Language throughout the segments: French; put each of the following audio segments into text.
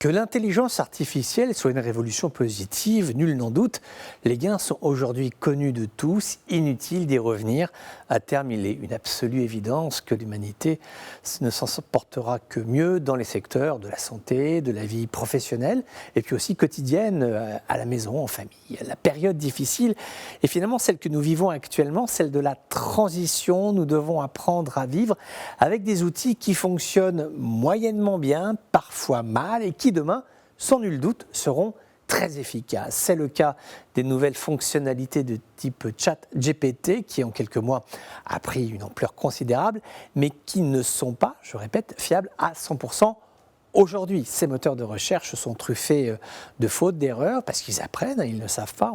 Que l'intelligence artificielle soit une révolution positive, nul n'en doute. Les gains sont aujourd'hui connus de tous, inutile d'y revenir. À terme, il est une absolue évidence que l'humanité ne s'en portera que mieux dans les secteurs de la santé, de la vie professionnelle et puis aussi quotidienne, à la maison, en famille. La période difficile est finalement celle que nous vivons actuellement, celle de la transition. Nous devons apprendre à vivre avec des outils qui fonctionnent moyennement bien, parfois mal et qui demain, sans nul doute, seront très efficaces. C'est le cas des nouvelles fonctionnalités de type ChatGPT qui, en quelques mois, a pris une ampleur considérable, mais qui ne sont pas, je répète, fiables à 100%. Aujourd'hui, ces moteurs de recherche sont truffés de fautes, d'erreurs, parce qu'ils apprennent, ils ne savent pas,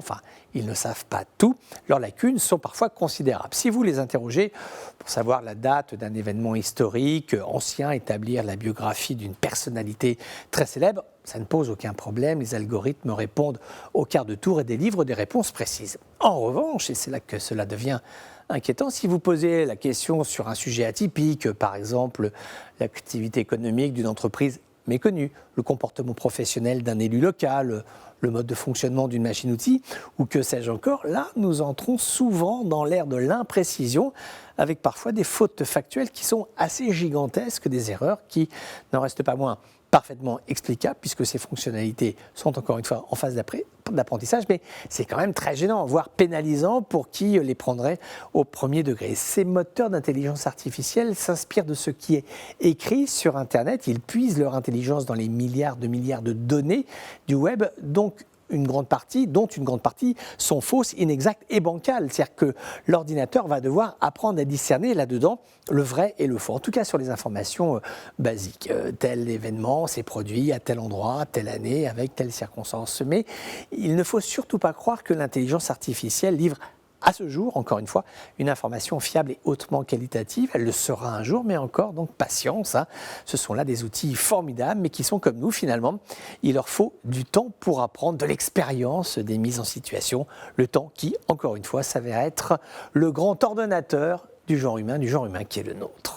ils ne savent pas tout. Leurs lacunes sont parfois considérables. Si vous les interrogez pour savoir la date d'un événement historique, ancien, établir la biographie d'une personnalité très célèbre, ça ne pose aucun problème. Les algorithmes répondent au quart de tour et délivrent des réponses précises. En revanche, et c'est là que cela devient inquiétant, si vous posez la question sur un sujet atypique, par exemple l'activité économique d'une entreprise méconnu, le comportement professionnel d'un élu local, le mode de fonctionnement d'une machine-outil, ou que sais-je encore, là, nous entrons souvent dans l'ère de l'imprécision, avec parfois des fautes factuelles qui sont assez gigantesques, des erreurs qui n'en restent pas moins parfaitement explicables, puisque ces fonctionnalités sont encore une fois en phase d'apprentissage, mais c'est quand même très gênant, voire pénalisant pour qui les prendrait au premier degré. Ces moteurs d'intelligence artificielle s'inspirent de ce qui est écrit sur Internet, ils puisent leur intelligence dans les milliards de données du web, dont une grande partie sont fausses, inexactes et bancales. C'est-à-dire que l'ordinateur va devoir apprendre à discerner là-dedans le vrai et le faux. En tout cas, sur les informations basiques. Tel événement s'est produit à tel endroit, telle année, avec telle circonstance. Mais il ne faut surtout pas croire que l'intelligence artificielle livre à ce jour, encore une fois, une information fiable et hautement qualitative. Elle le sera un jour, mais encore, donc patience. Ce sont là des outils formidables, mais qui sont comme nous finalement. Il leur faut du temps pour apprendre, de l'expérience, des mises en situation. Le temps qui, encore une fois, s'avère être le grand ordonnateur du genre humain qui est le nôtre.